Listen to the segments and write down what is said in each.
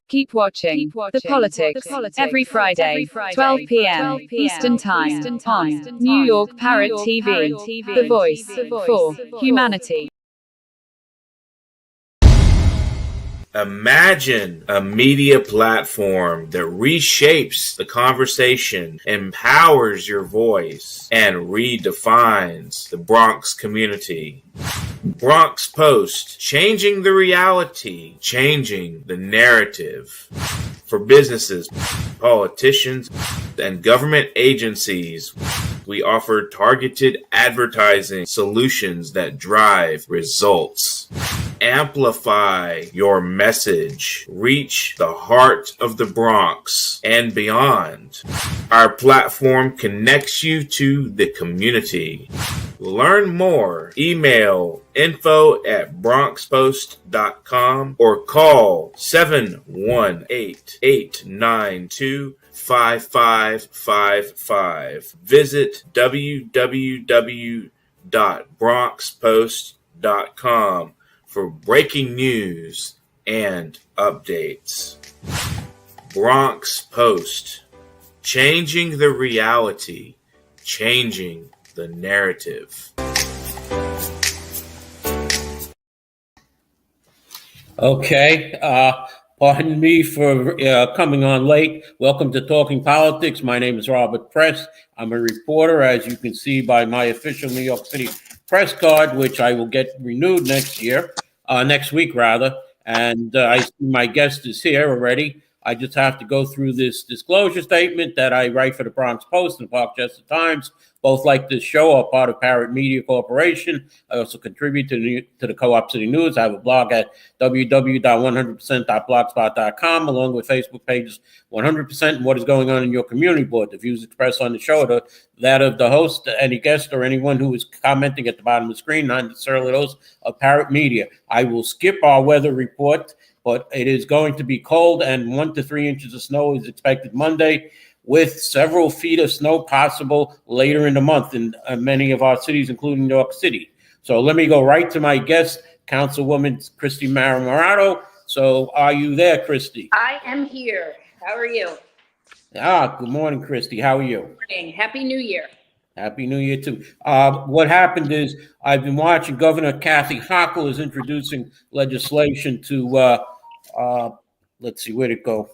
Keep watching The Politics every Friday, 12 p.m. Eastern Time on New York Parrot TV, the voice for humanity. Imagine a media platform that reshapes the conversation, empowers your voice, and redefines the Bronx community. Bronx Post, changing the reality, changing the narrative. For businesses, politicians, and government agencies, we offer targeted advertising solutions that drive results. Amplify your message. Reach the heart of the Bronx and beyond. Our platform connects you to the community. Learn more. Email info@bronxpost.com or call 718-892-5555. Visit www.bronxpost.com for breaking news and updates. Bronx Post, changing the reality, changing the narrative. Okay, pardon me for coming on late. Welcome to Talking Politics. My name is Robert Press. I'm a reporter, as you can see by my official New York City press card, which I will get renewed next week rather. And I see my guest is here already. I just have to go through this disclosure statement that I write for the Bronx Post and the Parkchester Times. Both like this show are part of Parrot Media Corporation. I also contribute to the Co-op City News. I have a blog at www.100%.blogspot.com, along with Facebook pages 100% and what is going on in your community board. The views expressed on the show are that of the host, any guest, or anyone who is commenting at the bottom of the screen, not necessarily those of Parrot Media. I will skip our weather report, but it is going to be cold, and 1 to 3 inches of snow is expected Monday, with several feet of snow possible later in the month in many of our cities, including New York City. So let me go right to my guest, Councilwoman Christy Marmorato. So are you there, Christy? I am here. How are you? Good morning, Christy. How are you? Good morning. Happy New Year. Happy New Year, too. What happened is I've been watching Governor Kathy Hochul is introducing legislation to, let's see, where'd it go?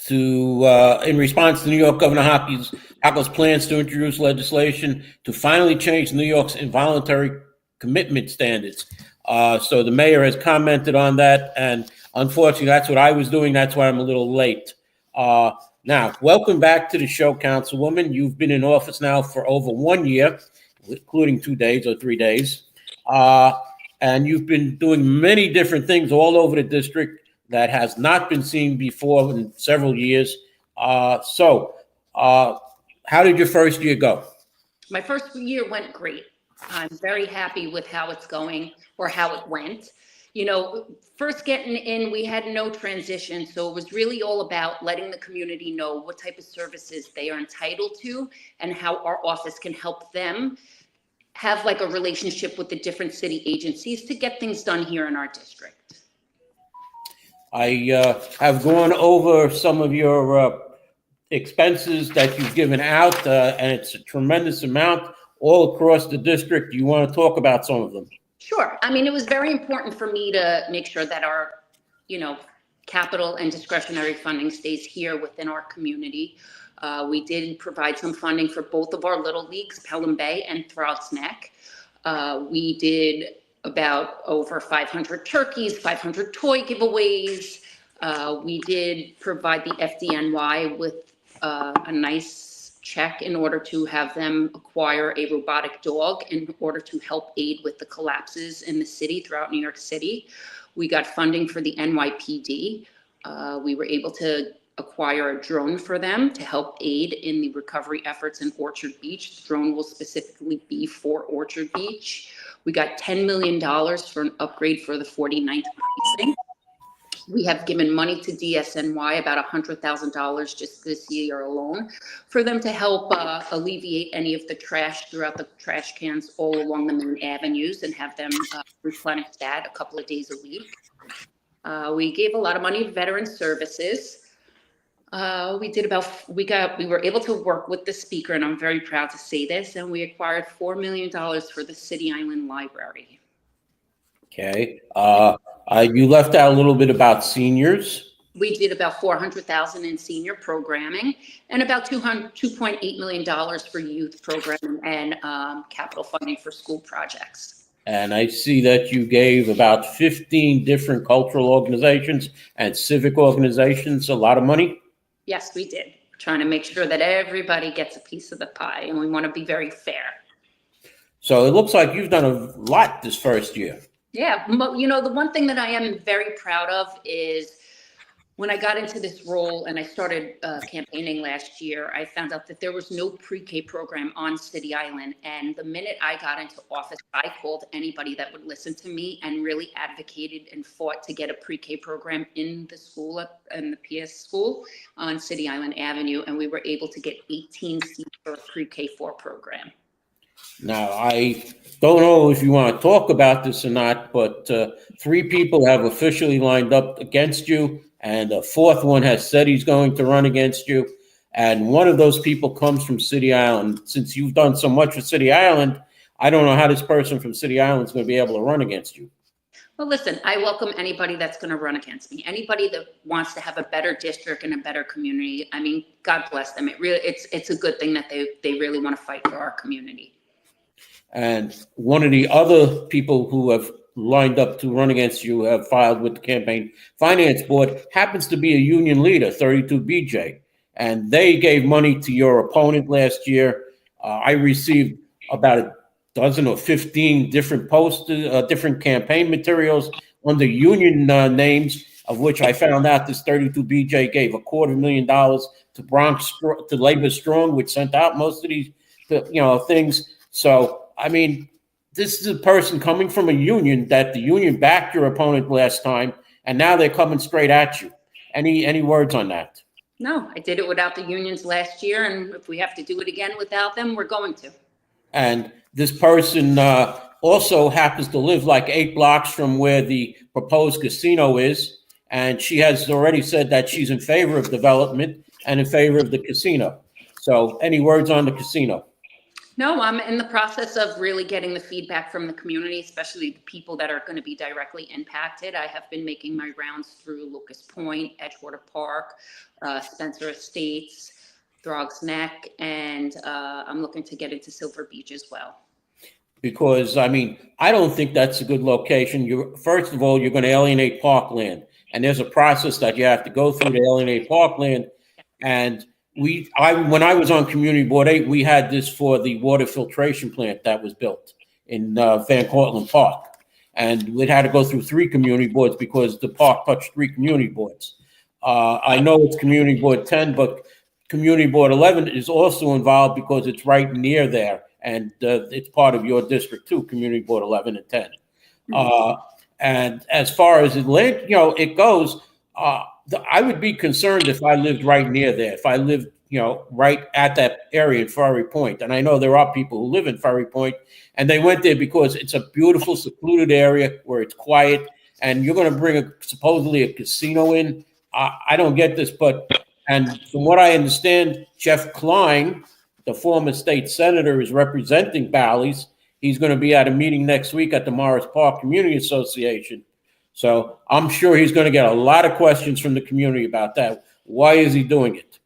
In response to New York Governor Hochul's plans to introduce legislation to finally change New York's involuntary commitment standards. So the mayor has commented on that, and unfortunately, that's what I was doing. That's why I'm a little late. Now, welcome back to the show, Councilwoman. You've been in office now for over 1 year, including 2 days or 3 days. And you've been doing many different things all over the district that has not been seen before in several years. So how did your first year go? My first year went great. I'm very happy with how it's going, or how it went. You know, first getting in, we had no transition. So it was really all about letting the community know what type of services they are entitled to and how our office can help them have like a relationship with the different city agencies to get things done here in our district. I have gone over some of your expenses that you've given out, and it's a tremendous amount all across the district. Do you want to talk about some of them? Sure. I mean, it was very important for me to make sure that our, capital and discretionary funding stays here within our community. We did provide some funding for both of our little leagues, Pelham Bay and Throgs Neck. We did about over 500 turkeys, 500 toy giveaways. We did provide the FDNY with a nice check in order to have them acquire a robotic dog in order to help aid with the collapses in the city throughout New York City. We got funding for the NYPD. We were able to acquire a drone for them to help aid in the recovery efforts in Orchard Beach. The drone will specifically be for Orchard Beach. We got $10 million for an upgrade for the 49th precinct. We have given money to DSNY, about $100,000 just this year alone, for them to help alleviate any of the trash throughout the trash cans all along the main avenues and have them replenish that a couple of days a week. We gave a lot of money to veteran services. We were able to work with the speaker, and I'm very proud to say this, and we acquired $4 million for the City Island Library. Okay. You left out a little bit about seniors. We did about $400,000 in senior programming and about $2.8 million for youth programming and capital funding for school projects. And I see that you gave about 15 different cultural organizations and civic organizations a lot of money. Yes, we did. We're trying to make sure that everybody gets a piece of the pie, and we want to be very fair. So it looks like you've done a lot this first year. Yeah, the one thing that I am very proud of is when I got into this role and I started campaigning last year, I found out that there was no pre-K program on City Island. And the minute I got into office, I called anybody that would listen to me and really advocated and fought to get a pre-K program in the school, in the PS school on City Island Avenue. And we were able to get 18 seats for a pre-K4 program. Now, I don't know if you want to talk about this or not, but 3 people have officially lined up against you, and a 4th one has said he's going to run against you. And one of those people comes from City Island. Since you've done so much for City Island, I don't know how this person from City Island is going to be able to run against you. Well, listen, I welcome anybody that's going to run against me. Anybody that wants to have a better district and a better community. I mean, God bless them. It's a good thing that they really want to fight for our community. And one of the other people who have lined up to run against you have filed with the Campaign Finance Board happens to be a union leader, 32BJ. And they gave money to your opponent last year. I received about a dozen or 15 different posters, different campaign materials under union names, of which I found out this 32BJ gave $250,000 to Labor Strong, which sent out most of these, things. So, I mean, this is a person coming from a union that the union backed your opponent last time, and now they're coming straight at you. Any words on that? No, I did it without the unions last year, and if we have to do it again without them, we're going to. And this person also happens to live like 8 blocks from where the proposed casino is, and she has already said that she's in favor of development and in favor of the casino. So any words on the casino? No, I'm in the process of really getting the feedback from the community, especially the people that are going to be directly impacted. I have been making my rounds through Locust Point, Edgewater Park, Spencer Estates, Throgs Neck, and I'm looking to get into Silver Beach as well. Because, I mean, I don't think that's a good location. First of all, you're going to alienate parkland, and there's a process that you have to go through to alienate parkland. And when I was on Community Board 8, we had this for the water filtration plant that was built in Van Cortlandt Park. And it had to go through 3 community boards because the park touched 3 community boards. I know it's Community Board 10, but Community Board 11 is also involved because it's right near there. And it's part of your district too, Community Board 11 and 10. And as far as it goes, I would be concerned if I lived right near there, if I lived, right at that area in Ferry Point. And I know there are people who live in Ferry Point, and they went there because it's a beautiful, secluded area where it's quiet, and you're going to bring supposedly a casino in. I don't get this, and from what I understand, Jeff Klein, the former state senator, is representing Bally's. He's going to be at a meeting next week at the Morris Park Community Association. So I'm sure he's going to get a lot of questions from the community about that. Why is he doing it?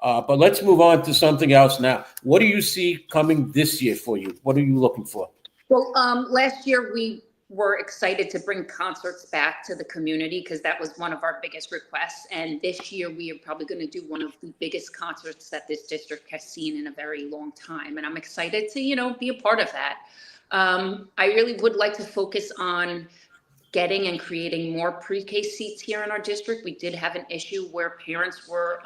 But let's move on to something else now. What do you see coming this year for you? What are you looking for? Well, last year we were excited to bring concerts back to the community because that was one of our biggest requests. And this year we are probably going to do one of the biggest concerts that this district has seen in a very long time. And I'm excited to, be a part of that. I really would like to focus on getting and creating more pre-K seats here in our district. We did have an issue where parents were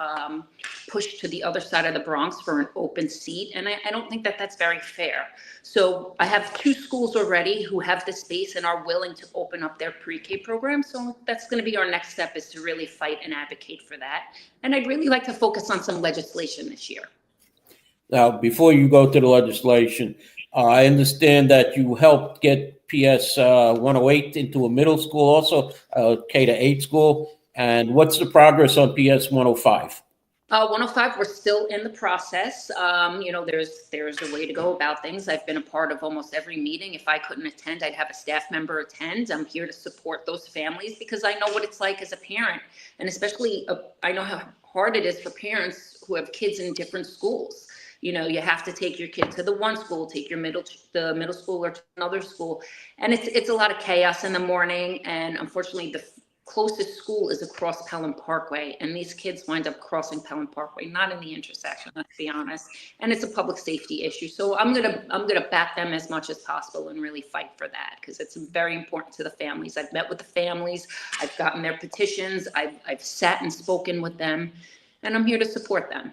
pushed to the other side of the Bronx for an open seat, and I don't think that that's very fair. So I have 2 schools already who have the space and are willing to open up their pre-K program. So that's going to be our next step, is to really fight and advocate for that. And I'd really like to focus on some legislation this year. Now, before you go to the legislation, I understand that you helped get PS 108 into a middle school, also K to 8 school. And what's the progress on PS 105? 105, we're still in the process. There's a way to go about things. I've been a part of almost every meeting. If I couldn't attend, I'd have a staff member attend. I'm here to support those families because I know what it's like as a parent. And especially, I know how hard it is for parents who have kids in different schools. You have to take your kid to the one school, take the middle schooler to another school. And it's a lot of chaos in the morning. And unfortunately, the closest school is across Pelham Parkway, and these kids wind up crossing Pelham Parkway, not in the intersection, let's be honest. And it's a public safety issue. So I'm gonna back them as much as possible and really fight for that because it's very important to the families. I've met with the families, I've gotten their petitions, I've sat and spoken with them, and I'm here to support them.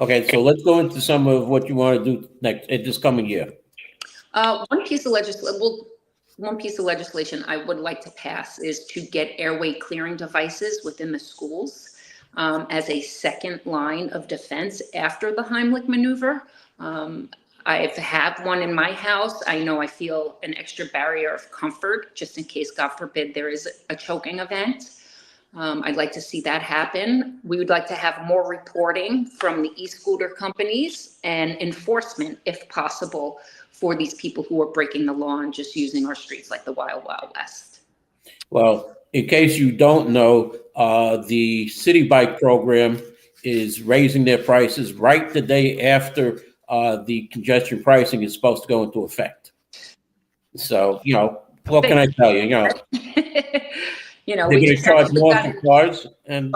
Okay, so let's go into some of what you want to do this coming year. One piece of legislation I would like to pass is to get airway clearing devices within the schools as a second line of defense after the Heimlich maneuver. I have one in my house. I know I feel an extra barrier of comfort just in case, God forbid, there is a choking event. I'd like to see that happen. We would like to have more reporting from the e-scooter companies and enforcement, if possible, for these people who are breaking the law and just using our streets like the Wild Wild West. Well, in case you don't know, the City Bike program is raising their prices right the day after the congestion pricing is supposed to go into effect. So, what can I tell you? They're going to charge more for cars, and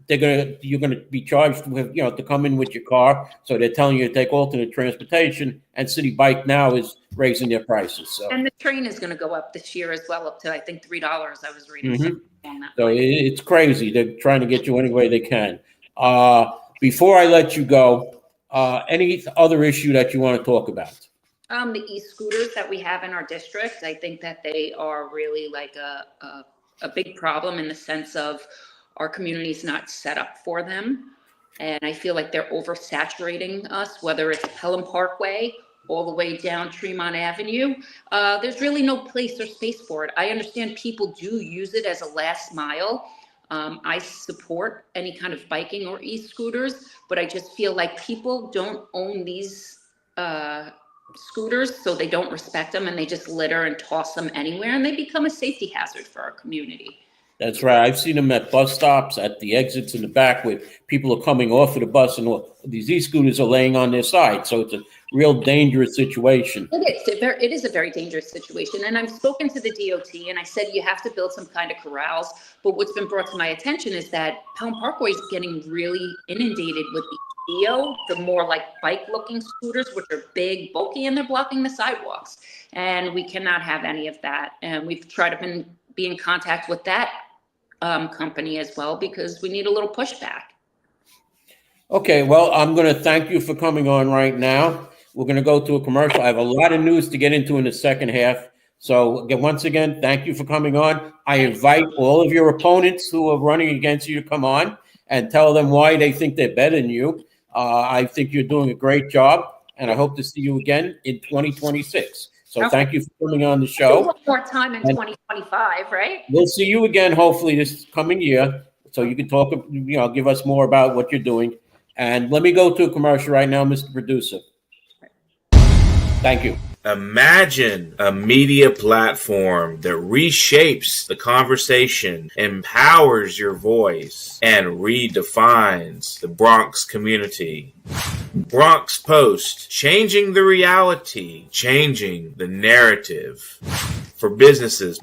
you're going to be charged with, to come in with your car. So they're telling you to take alternate transportation, and City Bike now is raising their prices. So. And the train is going to go up this year as well, up to, I think, $3. I was reading something on that. So it's crazy. They're trying to get you any way they can. Before I let you go, any other issue that you want to talk about? The e-scooters that we have in our district, I think that they are really like a big problem in the sense of our community is not set up for them. And I feel like they're oversaturating us, whether it's Pelham Parkway all the way down Tremont Avenue. There's really no place or space for it. I understand people do use it as a last mile. I support any kind of biking or e-scooters, but I just feel like people don't own these scooters, so they don't respect them and they just litter and toss them anywhere, and they become a safety hazard for our community. That's right. I've seen them at bus stops, at the exits in the back where people are coming off of the bus and these e-scooters are laying on their side. So it's a real dangerous situation. It is a very dangerous situation. And I've spoken to the DOT and I said, you have to build some kind of corrals. But what's been brought to my attention is that Pelham Parkway is getting really inundated with the more like bike looking scooters, which are big, bulky, and they're blocking the sidewalks. And we cannot have any of that. And we've tried to be in contact with that company as well, because we need a little pushback. Okay, well, I'm going to thank you for coming on right now. We're going to go to a commercial. I have a lot of news to get into in the second half. So once again, thank you for coming on. I invite all of your opponents who are running against you to come on and tell them why they think they're better than you. I think you're doing a great job, and I hope to see you again in 2026. So Thank you for coming on the show. One more time in 2025, right? We'll see you again, hopefully, this coming year. So you can talk, give us more about what you're doing. And let me go to a commercial right now, Mr. Producer. Thank you. Imagine a media platform that reshapes the conversation, empowers your voice, and redefines the Bronx community. Bronx Post, changing the reality, changing the narrative. For businesses,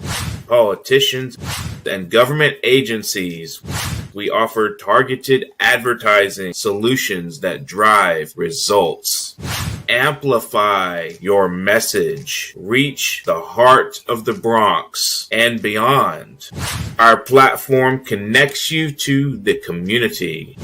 politicians, and government agencies, we offer targeted advertising solutions that drive results. Amplify your message. Reach the heart of the Bronx and beyond. Our platform connects you to the community.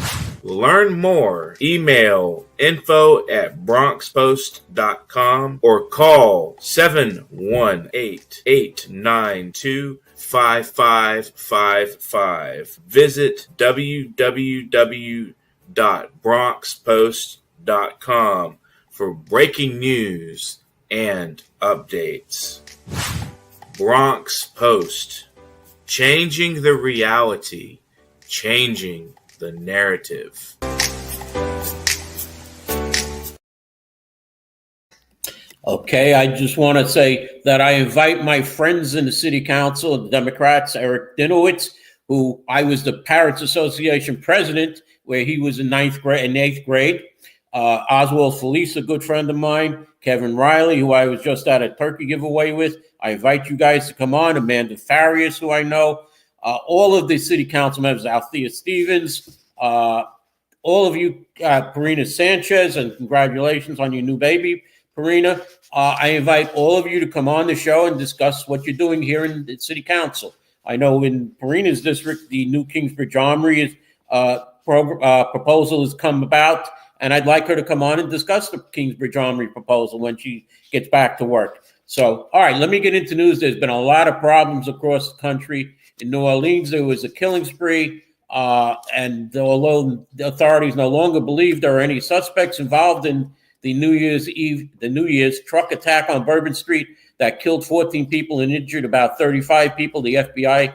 Learn more. Email info@bronxpost.com or call 718-892-5555. Visit www.bronxpost.com for breaking news and updates. Bronx Post. Changing the reality, changing the narrative. Okay, I just want to say that I invite my friends in the city council, the Democrats, Eric Dinowitz, who I was the Parrots Association president, where he was in eighth grade. Oswald Felice, a good friend of mine, Kevin Riley, who I was just at a turkey giveaway with. I invite you guys to come on. Amanda Farias, who I know, all of the city council members, Althea Stevens, all of you, Karina Sanchez, and congratulations on your new baby, Karina. I invite all of you to come on the show and discuss what you're doing here in the city council. I know in Karina's district, the new Kingsbridge Armory proposal has come about, and I'd like her to come on and discuss the Kingsbridge Armory proposal when she gets back to work. So, all right, let me get into news. There's been a lot of problems across the country. In New Orleans, there was a killing spree, and although the authorities no longer believe there are any suspects involved in the New Year's truck attack on Bourbon Street that killed 14 people and injured about 35 people. The FBI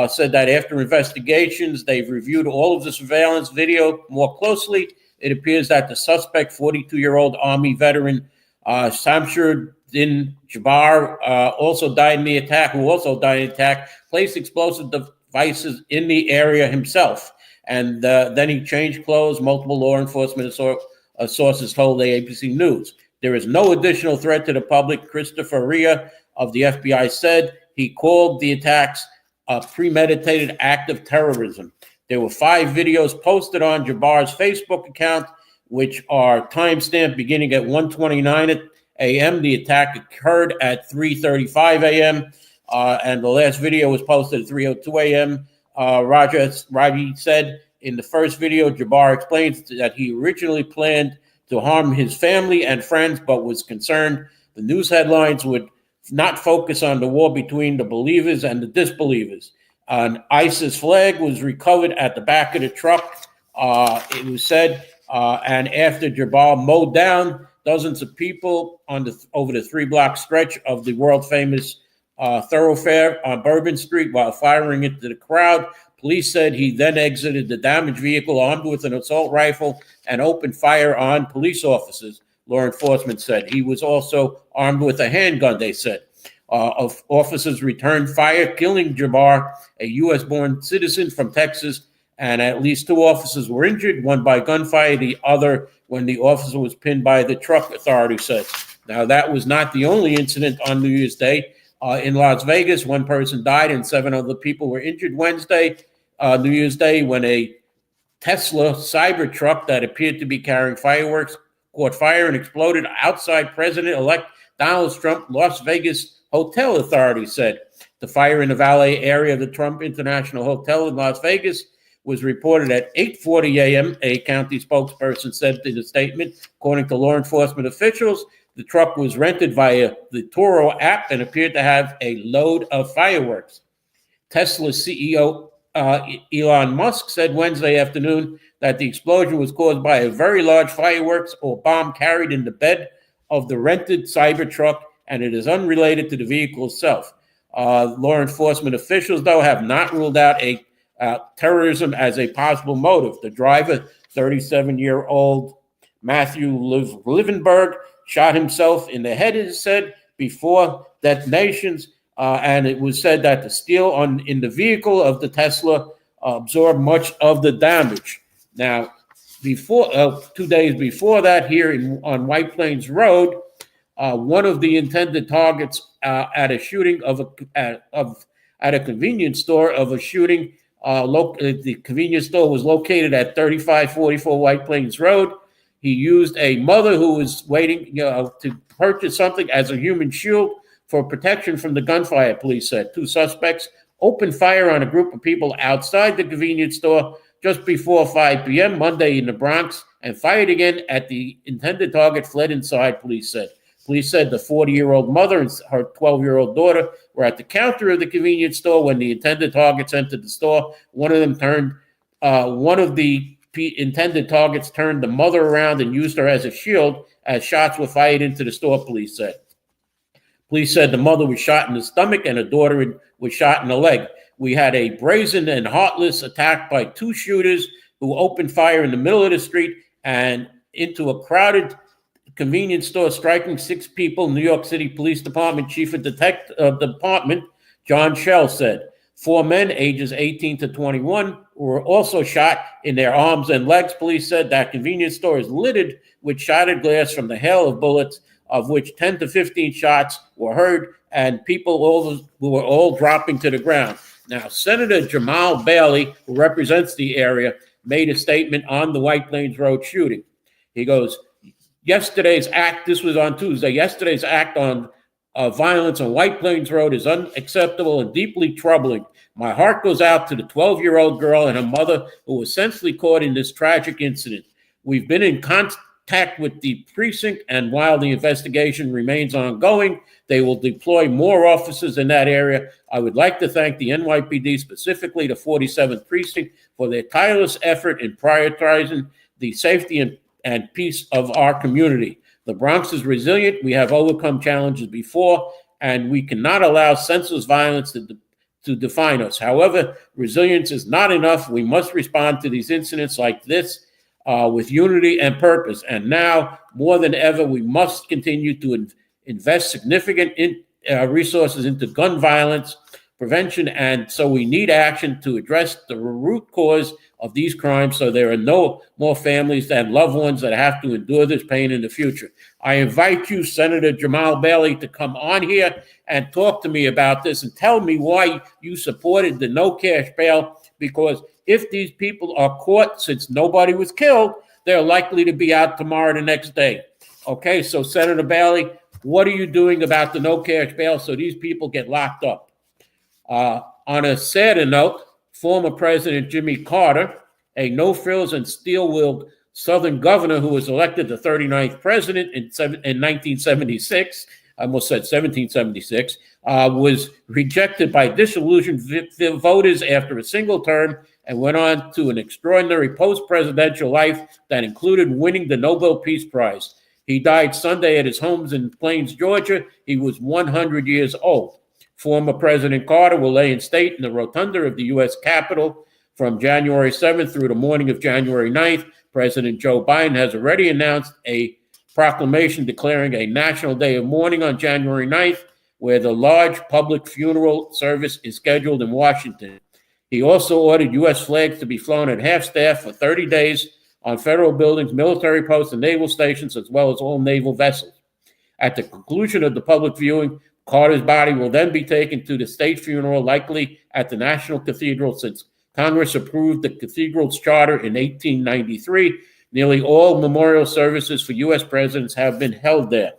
said that after investigations, they've reviewed all of the surveillance video more closely. It appears that the suspect, 42-year-old Army veteran Shamsur Din Jabbar, also died in the attack, placed explosive devices in the area himself. And then he changed clothes. Multiple law enforcement sources told the ABC News. There is no additional threat to the public. Christopher Ria of the FBI said he called the attacks a premeditated act of terrorism. There were 5 videos posted on Jabbar's Facebook account, which are timestamped beginning at 1:29 a.m. The attack occurred at 3:35 a.m., and the last video was posted at 3:02 a.m. Raji said in the first video, Jabbar explains that he originally planned to harm his family and friends, but was concerned the news headlines would not focus on the war between the believers and the disbelievers. An ISIS flag was recovered at the back of the truck, it was said, and after Jabbar mowed down dozens of people over the 3-block stretch of the world-famous thoroughfare on Bourbon Street while firing into the crowd, police said he then exited the damaged vehicle armed with an assault rifle and opened fire on police officers, law enforcement said. He was also armed with a handgun, they said. Officers returned fire, killing Jabbar, a U.S.-born citizen from Texas, and at least 2 officers were injured, one by gunfire, the other when the officer was pinned by the truck, authorities said. Now, that was not the only incident on New Year's Day. In Las Vegas, 1 person died and 7 other people were injured Wednesday, New Year's Day, when a Tesla Cybertruck that appeared to be carrying fireworks caught fire and exploded outside President-elect Donald Trump Las Vegas hotel, authorities said. The fire in the valet area of the Trump International Hotel in Las Vegas was reported at 8:40 a.m., a county spokesperson said in a statement. According to law enforcement officials, the truck was rented via the Turo app and appeared to have a load of fireworks. Tesla CEO Elon Musk said Wednesday afternoon that the explosion was caused by a very large fireworks or bomb carried in the bed of the rented Cybertruck, and it is unrelated to the vehicle itself. Law enforcement officials, though, have not ruled out terrorism as a possible motive. The driver, 37-year-old Matthew Livenberg, shot himself in the head, it is said, before detonations, and it was said that the steel in the vehicle of the Tesla absorbed much of the damage. Now, 2 days before that, here on White Plains Road, one of the intended targets at a shooting at a convenience store of a shooting. The convenience store was located at 3544 White Plains Road. He used a mother who was waiting, to purchase something as a human shield for protection from the gunfire, police said. 2 suspects opened fire on a group of people outside the convenience store just before 5 p.m. Monday in the Bronx and fired again at the intended target, fled inside, police said. Police said the 40-year-old mother and her 12-year-old daughter were at the counter of the convenience store when the intended targets entered the store. One of the intended targets turned the mother around and used her as a shield as shots were fired into the store, police said. Police said the mother was shot in the stomach and her daughter was shot in the leg. We had a brazen and heartless attack by two shooters who opened fire in the middle of the street and into a crowded convenience store, striking 6 people. New York City Police Department Chief of Department John Schell said 4 men ages 18 to 21 were also shot in their arms and legs. Police said that convenience store is littered with shattered glass from the hail of bullets, of which 10 to 15 shots were heard, and people were all dropping to the ground. Now, Senator Jamal Bailey, who represents the area, made a statement on the White Plains Road shooting. He goes, yesterday's act, this was on Tuesday, yesterday's act on violence on White Plains Road is unacceptable and deeply troubling. My heart goes out to the 12-year-old girl and her mother who was senselessly caught in this tragic incident. We've been in contact with the precinct, and while the investigation remains ongoing, they will deploy more officers in that area. I would like to thank the NYPD, specifically the 47th Precinct, for their tireless effort in prioritizing the safety and peace of our community. The Bronx is resilient. We have overcome challenges before, and we cannot allow senseless violence to define us. However, resilience is not enough. We must respond to these incidents like this with unity and purpose. And now, more than ever, we must continue to invest significant resources into gun violence prevention. And so we need action to address the root cause of these crimes so there are no more families and loved ones that have to endure this pain in the future. I invite you, Senator Jamal Bailey, to come on here and talk to me about this and tell me why you supported the no cash bail, because if these people are caught, since nobody was killed, they're likely to be out tomorrow, the next day. Okay, so Senator Bailey, what are you doing about the no cash bail so these people get locked up? On a sadder note, former President Jimmy Carter, a no-frills and steel-willed Southern governor who was elected the 39th president in 1976, I almost said 1776, was rejected by disillusioned voters after a single term and went on to an extraordinary post-presidential life that included winning the Nobel Peace Prize. He died Sunday at his home in Plains, Georgia. He was 100 years old. Former President Carter will lay in state in the rotunda of the U.S. Capitol from January 7th through the morning of January 9th. President Joe Biden has already announced a proclamation declaring a national day of mourning on January 9th, where the large public funeral service is scheduled in Washington. He also ordered U.S. flags to be flown at half-staff for 30 days on federal buildings, military posts, and naval stations, as well as all naval vessels. At the conclusion of the public viewing, Carter's body will then be taken to the state funeral, likely at the National Cathedral, since Congress approved the cathedral's charter in 1893. Nearly all memorial services for U.S. presidents have been held there.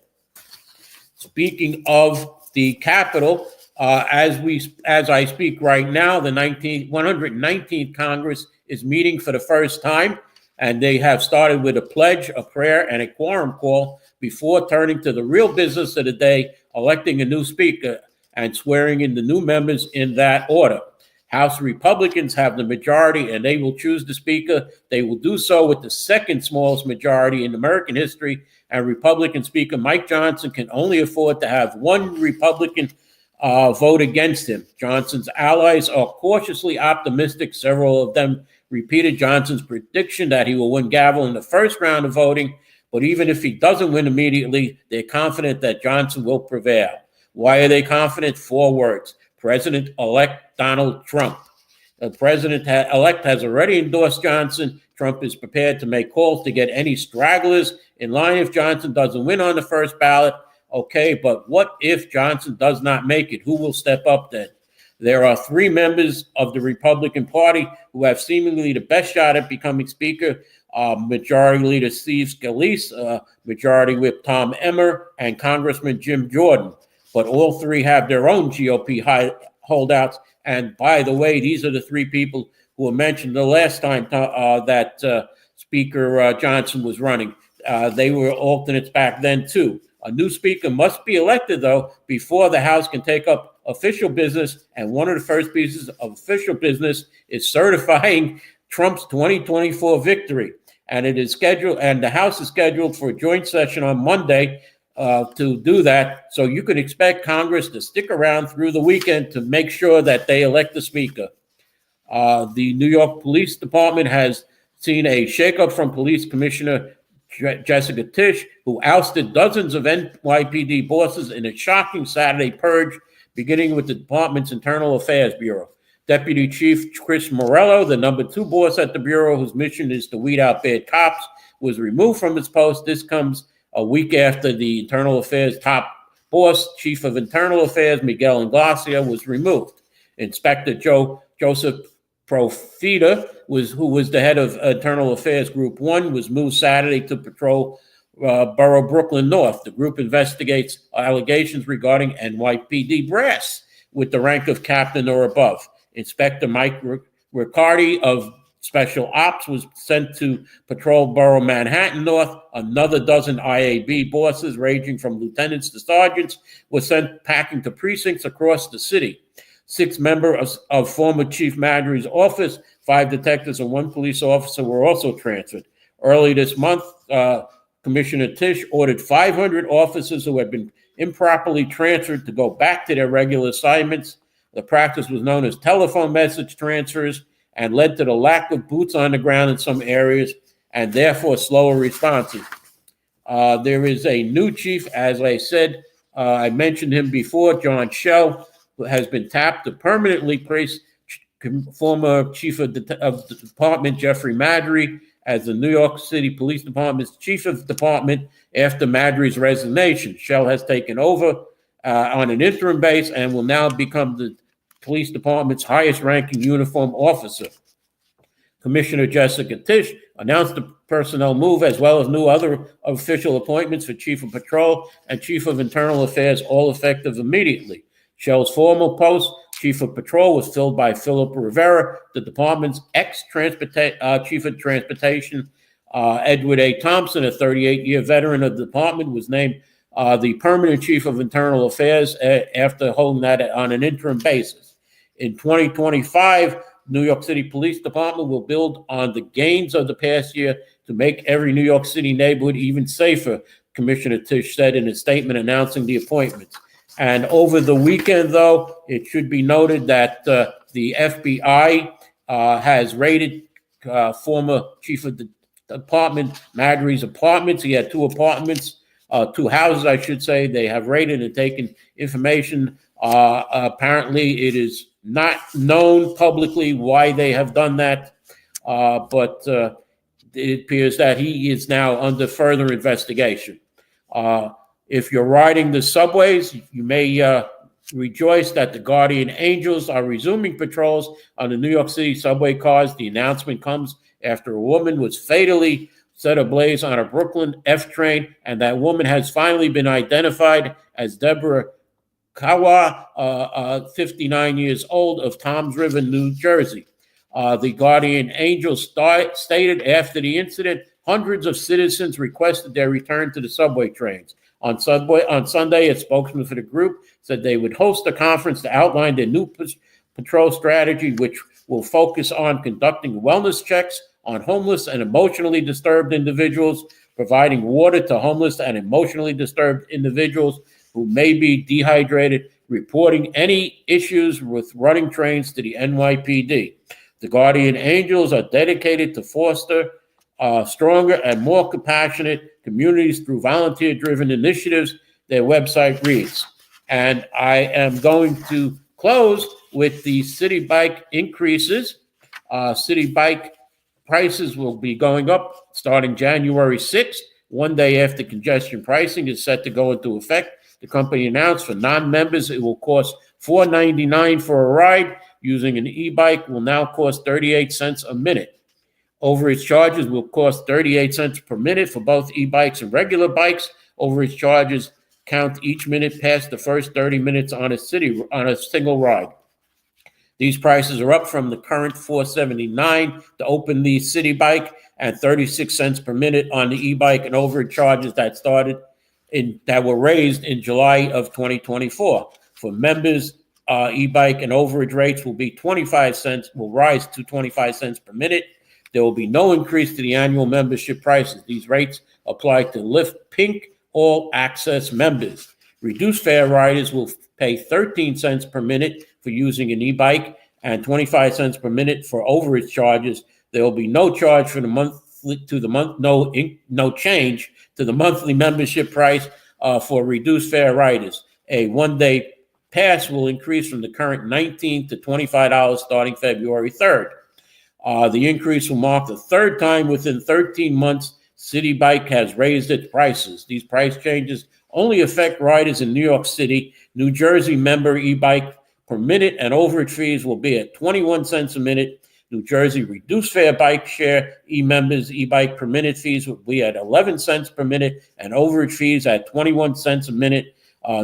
Speaking of the Capitol, as I speak right now, the 119th Congress is meeting for the first time, and they have started with a pledge, a prayer, and a quorum call before turning to the real business of the day, electing a new speaker and swearing in the new members in that order. House Republicans have the majority, and they will choose the speaker. They will do so with the second smallest majority in American history, and Republican Speaker Mike Johnson can only afford to have one Republican vote against him. Johnson's allies are cautiously optimistic. Several of them repeated Johnson's prediction that he will win gavel in the first round of voting, but even if he doesn't win immediately, they're confident that Johnson will prevail. Why are they confident? 4 words. President-elect Donald Trump. The president-elect has already endorsed Johnson. Trump is prepared to make calls to get any stragglers in line if Johnson doesn't win on the first ballot. Okay, but what if Johnson does not make it? Who will step up then? There are 3 members of the Republican Party who have seemingly the best shot at becoming Speaker. Majority Leader Steve Scalise, Majority Whip Tom Emmer, and Congressman Jim Jordan. But all 3 have their own GOP holdouts. And by the way, these are the 3 people who were mentioned the last time that Speaker Johnson was running. They were alternates back then, too. A new speaker must be elected, though, before the House can take up official business. And one of the first pieces of official business is certifying Trump's 2024 victory. And it is scheduled, and the House is scheduled for a joint session on Monday to do that. So you can expect Congress to stick around through the weekend to make sure that they elect the speaker. The New York Police Department has seen a shakeup from Police Commissioner Jessica Tisch, who ousted dozens of NYPD bosses in a shocking Saturday purge, beginning with the department's Internal Affairs Bureau. Deputy Chief Chris Morello, the number 2 boss at the Bureau, whose mission is to weed out bad cops, was removed from his post. This comes a week after the Internal Affairs top boss, Chief of Internal Affairs, Miguel Inglacia, was removed. Inspector Joseph Profita, who was the head of Internal Affairs Group 1, was moved Saturday to patrol Borough Brooklyn North. The group investigates allegations regarding NYPD brass with the rank of captain or above. Inspector Mike Riccardi of Special Ops was sent to patrol Borough Manhattan North. Another dozen IAB bosses, ranging from lieutenants to sergeants, were sent packing to precincts across the city. 6 members of former Chief Madry's office, 5 detectives, and 1 police officer were also transferred. Early this month, Commissioner Tisch ordered 500 officers who had been improperly transferred to go back to their regular assignments. The practice was known as telephone message transfers and led to the lack of boots on the ground in some areas and therefore slower responses. There is a new chief, as I said. I mentioned him before, John Shell, who has been tapped to permanently place former chief of the department, Jeffrey Madry, as the New York City Police Department's chief of department after Madry's resignation. Shell has taken over on an interim base and will now become the police department's highest ranking uniform officer. Commissioner Jessica Tisch announced the personnel move, as well as new other official appointments for chief of patrol and chief of internal affairs, all effective immediately. Shell's former post, chief of patrol, was filled by Philip Rivera, the department's ex-chief of transportation. Edward A. Thompson, a 38-year veteran of the department, was named the permanent chief of internal affairs after holding that on an interim basis. In 2025, New York City Police Department will build on the gains of the past year to make every New York City neighborhood even safer, Commissioner Tisch said in a statement announcing the appointments. And over the weekend, though, it should be noted that the FBI has raided former chief of the department, Madry's apartments. He had 2 apartments, 2 houses, I should say. They have raided and taken information. Apparently, it is not known publicly why they have done that, but it appears that he is now under further investigation. If you're riding the subways, you may rejoice that the Guardian Angels are resuming patrols on the New York City subway cars. The announcement comes after a woman was fatally set ablaze on a Brooklyn F train, and that woman has finally been identified as Deborah Kawa, 59 years old, of Toms River, New Jersey. The Guardian Angels stated after the incident, hundreds of citizens requested their return to the subway trains. On Sunday, a spokesman for the group said they would host a conference to outline their new patrol strategy, which will focus on conducting wellness checks on homeless and emotionally disturbed individuals, providing water to homeless and emotionally disturbed individuals who may be dehydrated, reporting any issues with running trains to the NYPD. The Guardian Angels are dedicated to foster stronger and more compassionate communities through volunteer-driven initiatives, their website reads. And I am going to close with the city bike increases. City bike prices will be going up starting January 6th, one day after congestion pricing is set to go into effect. The company announced for non-members it will cost $4.99 for a ride. Using an e-bike will now cost 38 cents a minute. Overage charges will cost 38 cents per minute for both e-bikes and regular bikes. Overage charges count each minute past the first 30 minutes on a single ride. These prices are up from the current $4.79 to open the city bike and 36 cents per minute on the e-bike, and overage charges that were raised in July of 2024. For members, e-bike and overage rates will rise to 25 cents per minute. There will be no increase to the annual membership prices. These rates apply to Lyft Pink, all access members. Reduced fare riders will pay 13 cents per minute for using an e-bike and 25 cents per minute for overage charges. There will be no charge for the no change to the monthly membership price for reduced fare riders. A one-day pass will increase from the current $19 to $25 starting February 3rd. The increase will mark the third time within 13 months City Bike has raised its prices. These price changes only affect riders in New York City. New Jersey member e-bike per minute and overage fees will be at 21 cents a minute. New Jersey reduced fare bike share e-members e-bike per minute fees will be at 11 cents per minute and overage fees at 21 cents a minute.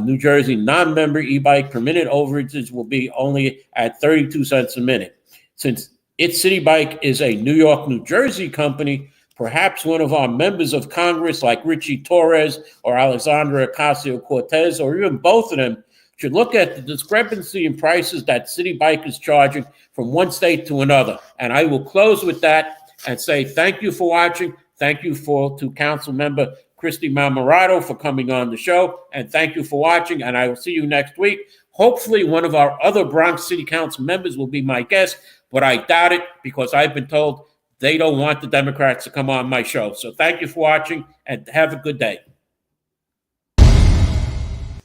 New Jersey non-member e-bike per minute overages will be only at 32 cents a minute. Since It's City Bike is a New York, New Jersey company, perhaps one of our members of Congress like Richie Torres or Alexandra Ocasio-Cortez, or even both of them, should look at the discrepancy in prices that City Bike is charging from one state to another. And I will close with that and say thank you for watching. Thank you to Council Member Christy Marmorato for coming on the show. And thank you for watching. And I will see you next week. Hopefully one of our other Bronx City Council members will be my guest, but I doubt it because I've been told they don't want the Democrats to come on my show. So thank you for watching and have a good day.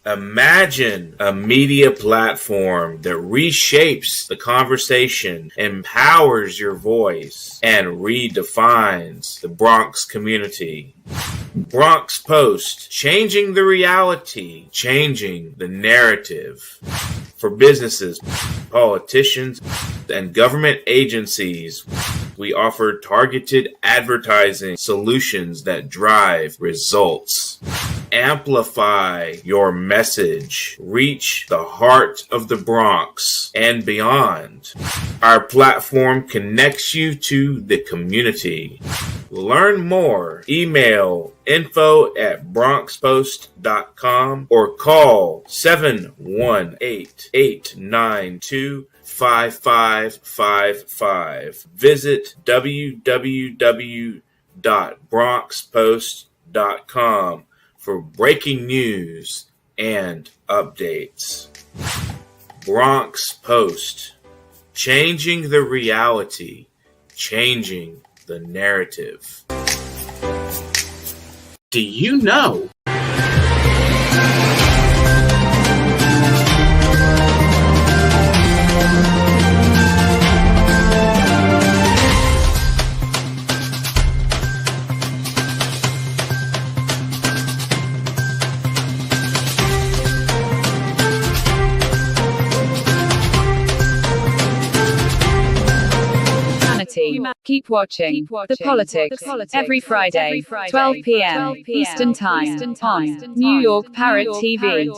Imagine a media platform that reshapes the conversation, empowers your voice, and redefines the Bronx community. Bronx Post, changing the reality, changing the narrative. For businesses, politicians, and government agencies, we offer targeted advertising solutions that drive results. Amplify your message. Reach the heart of the Bronx and beyond. Our platform connects you to the community. Learn more. Email info@bronxpost.com or call 718-892-5555. Visit www.bronxpost.com for breaking news and updates. Bronx Post, changing the reality, changing the narrative. Do you know? Keep watching The Politics every Friday, 12 p.m. Eastern Time on New York Parrot TV.